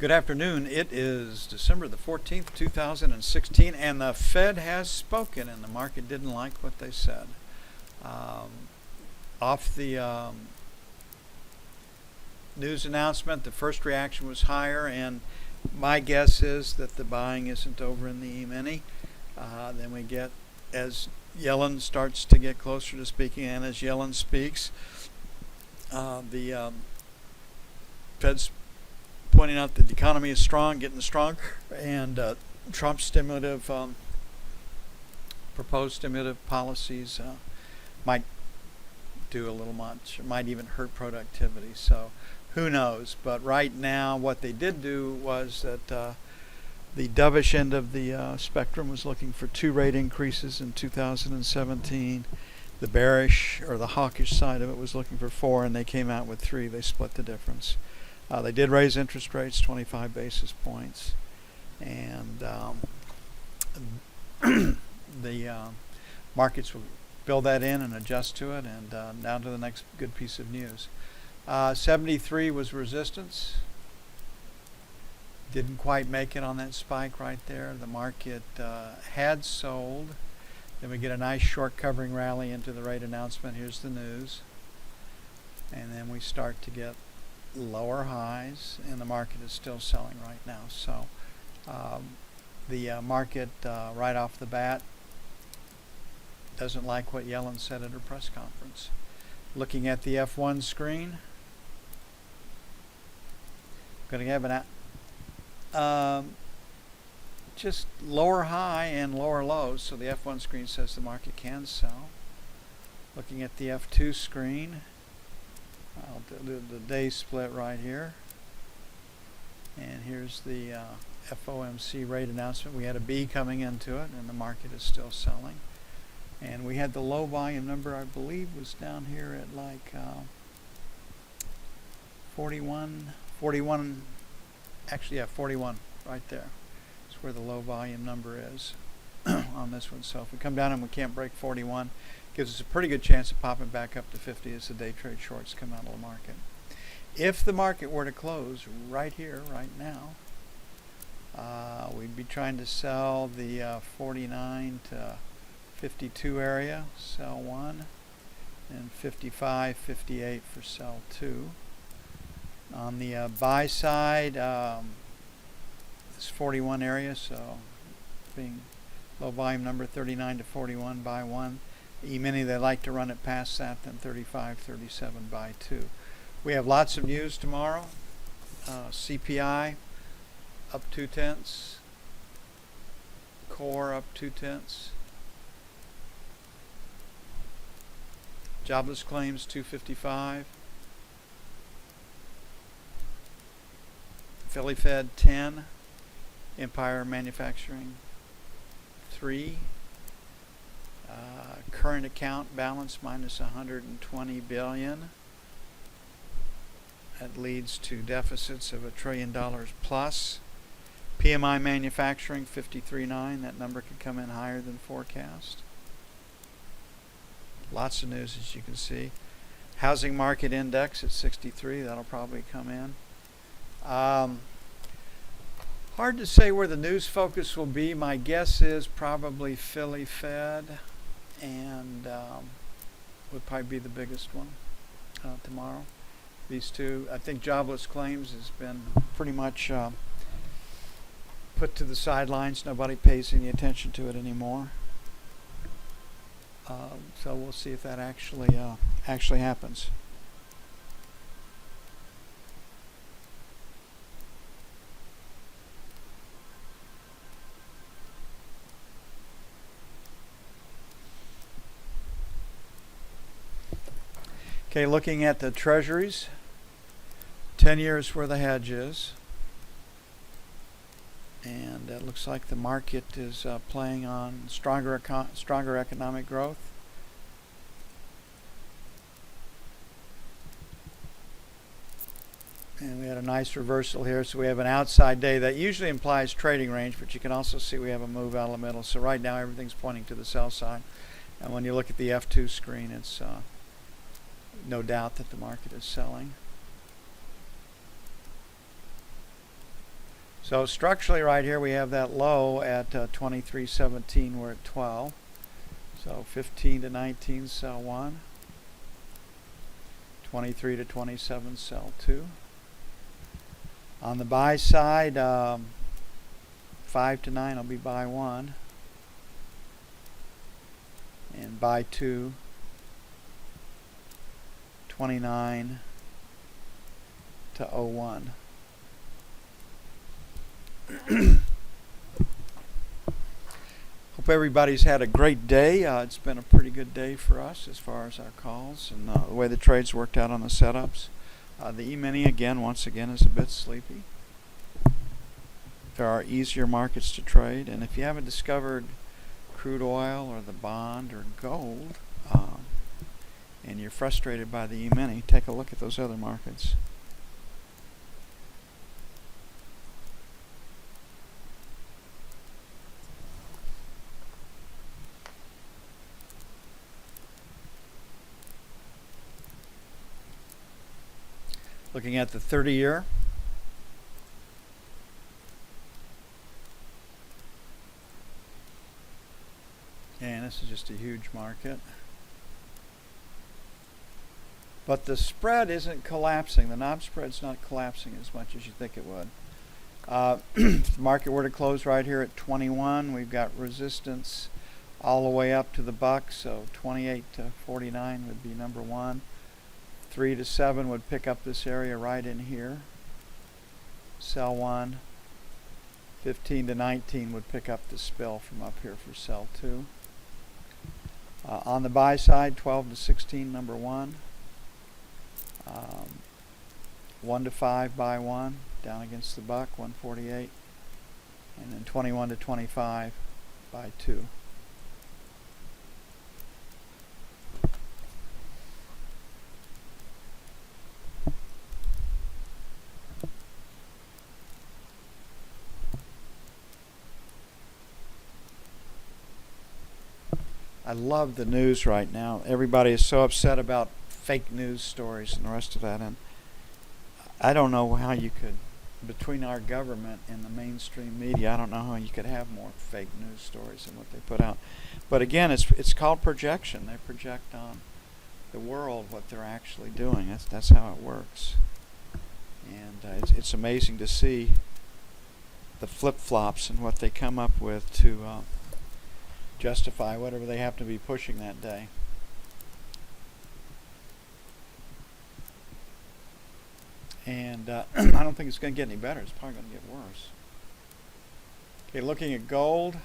Good afternoon. It is December the 14th, 2016, and the Fed has spoken, and the market didn't like what they said. Off the news announcement, the first reaction was higher, and my guess is that the buying isn't over in the E-mini. Then we get, as Yellen starts to get closer to speaking, and as Yellen speaks, the Fed's pointing out that the economy is strong, getting stronger, and Trump's proposed stimulative policies might do a little much, or might even hurt productivity. So who knows? But right now, what they did do was that the dovish end of the spectrum was looking for 2 rate increases in 2017. The bearish or the hawkish side of it was looking for 4, and they came out with 3. They split the difference. They did raise interest rates 25 basis points, and the markets will build that in and adjust to it. And now to the next good piece of news. 73 was resistance. Didn't quite make it on that spike right there. The market had sold. Then we get a nice short covering rally into the rate announcement. Here's the news. And then we start to get lower highs, and the market is still selling right now. So the market right off the bat doesn't like what Yellen said at her press conference. Looking at the F1 screen, going to have an just lower high and lower lows, so the F1 screen says the market can sell. Looking at the F2 screen, I'll do the day split right here. And here's the FOMC rate announcement. We had a B coming into it, and the market is still selling. And we had the low volume number, I believe, was down here at like 41, actually, yeah, 41 right there. That's where the low volume number is on this one. So if we come down and we can't break 41, gives us a pretty good chance of popping back up to 50 as the day trade shorts come out of the market. If the market were to close right here, right now, we'd be trying to sell the 49 to 52 area, sell 1, and 55, 58 for sell 2. On the buy side, this 41 area, so being low volume number 39 to 41, buy 1. E-mini, they like to run it past that, then 35, 37 by 2. We have lots of news tomorrow. CPI up 0.2. Core up 0.2. Jobless claims 255. Philly Fed 10. Empire Manufacturing 3. Current account balance minus 120 billion. That leads to deficits of $1 trillion plus. PMI manufacturing 53.9. That number could come in higher than forecast. Lots of news, as you can see. Housing market index at 63. That'll probably come in. Hard to say where the news focus will be. My guess is probably Philly Fed, and would probably be the biggest one tomorrow. These two, I think jobless claims has been pretty much put to the sidelines. Nobody pays any attention to it anymore. So we'll see if that actually happens. Okay, looking at the treasuries, 10 years where the hedge is. And it looks like the market is playing on stronger economic growth. And we had a nice reversal here, so we have an outside day that usually implies trading range, but you can also see we have a move out of the middle. So right now everything's pointing to the sell side. And when you look at the F2 screen, it's no doubt that the market is selling. So structurally right here we have that low at 23.17. We're at 12. So 15 to 19, sell 1. 23 to 27, sell 2. On the buy side, 5 to 9 will be buy 1. And buy 2. 29 to 01. Hope everybody's had a great day. It's been a pretty good day for us as far as our calls and the way the trades worked out on the setups. The E-mini once again is a bit sleepy. There are easier markets to trade, and if you haven't discovered crude oil or the bond or gold, and you're frustrated by the E-mini, take a look at those other markets. Looking at the 30-year. And this is just a huge market. But the spread isn't collapsing. The knob spread's not collapsing as much as you think it would. If the market were to close right here at 21, we've got resistance all the way up to the buck, so 28 to 49 would be number 1. 3 to 7 would pick up this area right in here. Sell 1. 15 to 19 would pick up the spill from up here for sell 2. On the buy side, 12 to 16, number 1. 1 to 5, buy 1, down against the buck, 148. And then 21 to 25, buy 2. I love the news right now. Everybody is so upset about fake news stories and the rest of that, and I don't know how you could, between our government and the mainstream media, I don't know how you could have more fake news stories than what they put out. But again, it's called projection. They project on the world what they're actually doing. That's how it works. And it's amazing to see the flip-flops and what they come up with to justify whatever they happen to be pushing that day. And I don't think it's going to get any better. It's probably going to get worse. Okay, looking at gold.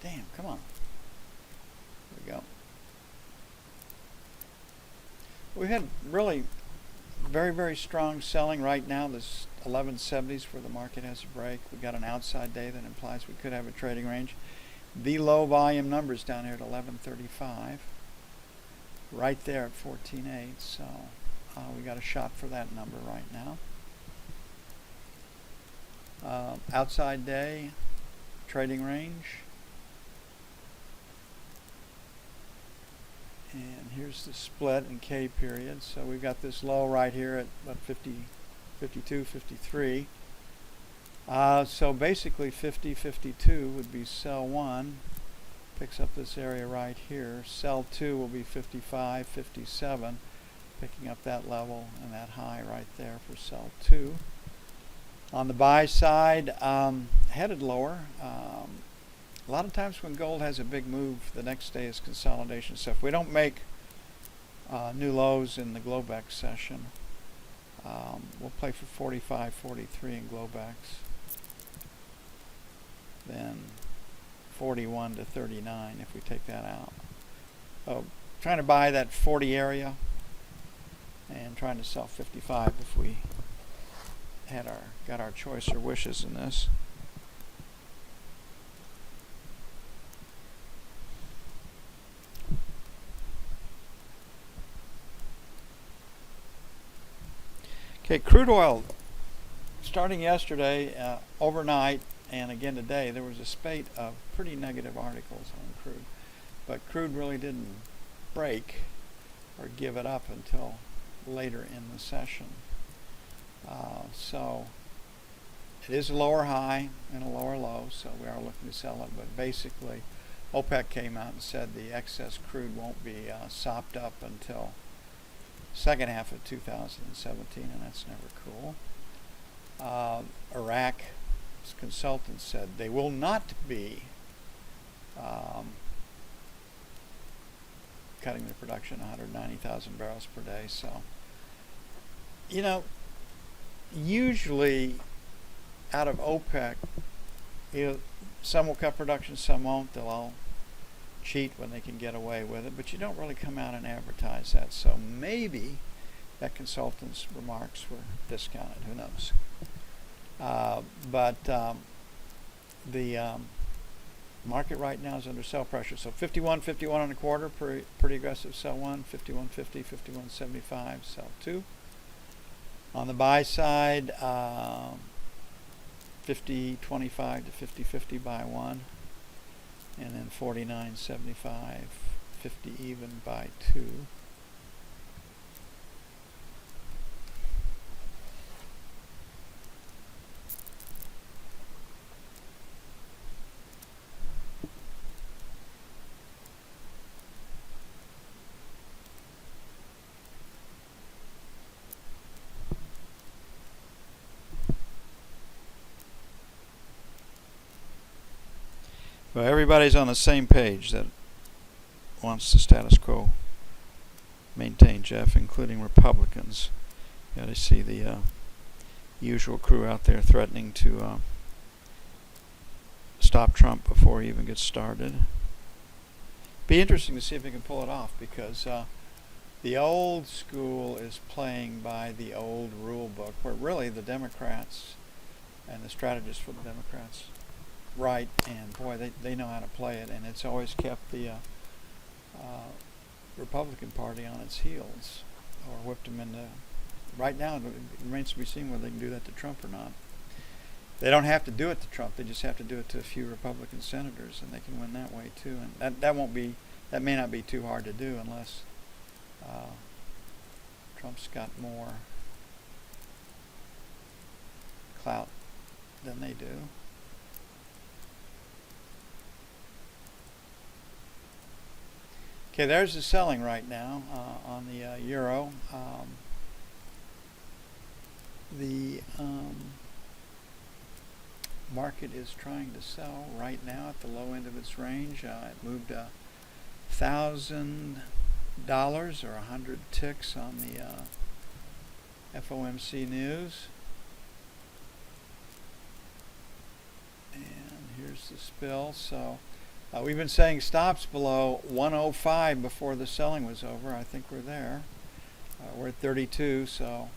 Damn, come on. There we go. We've had really very, very strong selling right now. This 1170s where the market has a break. We got an outside day that implies we could have a trading range. The low volume numbers down here at 1135, right there at 14.8. So we got a shot for that number right now. Outside day, trading range. And here's the split in K period. So we've got this low right here at about 50, 52, 53. So basically 50, 52 would be sell 1. Picks up this area right here. Sell 2 will be 55, 57. Picking up that level and that high right there for sell 2. On the buy side, headed lower. A lot of times when gold has a big move, the next day is consolidation. So if we don't make new lows in the Globex session, we'll play for 45, 43 in Globex. Then 41 to 39 if we take that out. So trying to buy that 40 area and trying to sell 55 if we had got our choice or wishes in this. Okay, crude oil, starting yesterday, overnight, and again today, there was a spate of pretty negative articles on crude. But crude really didn't break. or give it up until later in the session. So it is a lower high and a lower low, so we are looking to sell it. But basically, OPEC came out and said the excess crude won't be sopped up until second half of 2017, and that's never cool. Iraq's consultants said they will not be cutting their production 190,000 barrels per day. So, you know, usually out of OPEC, some will cut production, some won't. They'll all cheat when they can get away with it, but you don't really come out and advertise that. So maybe that consultant's remarks were discounted. Who knows? But the market right now is under sell pressure. So 51, 51 and a quarter, pretty aggressive. Sell one. 51.50, 51.75, sell two. On the buy side, 50.25 to 50.50, buy one. And then 49.75, 50 even, buy two. Well, everybody's on the same page that wants the status quo maintained, Jeff, including Republicans. You got to see the usual crew out there threatening to stop Trump before he even gets started. Be interesting to see if he can pull it off, because the old school is playing by the old rule book, where really the Democrats and the strategists for the Democrats right, and boy, they know how to play it, and it's always kept the Republican Party on its heels, or whipped them into. Right now, it remains to be seen whether they can do that to Trump or not. They don't have to do it to Trump; they just have to do it to a few Republican senators, and they can win that way too. And that may not be too hard to do unless Trump's got more clout than they do. Okay, there's the selling right now on the euro. The market is trying to sell right now at the low end of its range. It moved $1,000 or 100 ticks on the FOMC news. And here's the spill. So we've been saying stops below 105 before the selling was over. I think we're there. We're at 32, so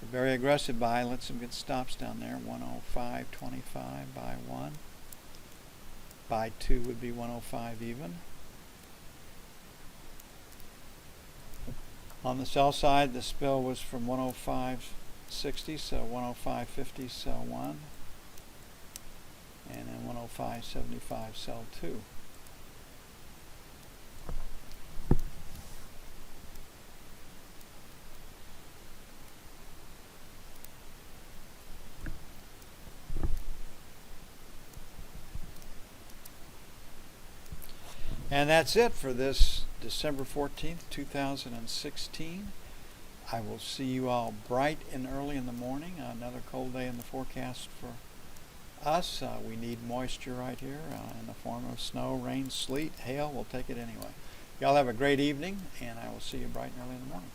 a very aggressive buy. Let's get stops down there. 105.25, buy one. Buy two would be 105 even. On the sell side, the spill was from 105.60, so 105.50, sell one. And then 105.75, sell two. And that's it for this December 14th, 2016. I will see you all bright and early in the morning. Another cold day in the forecast for us. We need moisture right here in the form of snow, rain, sleet, hail. We'll take it anyway. Y'all have a great evening, and I will see you bright and early in the morning.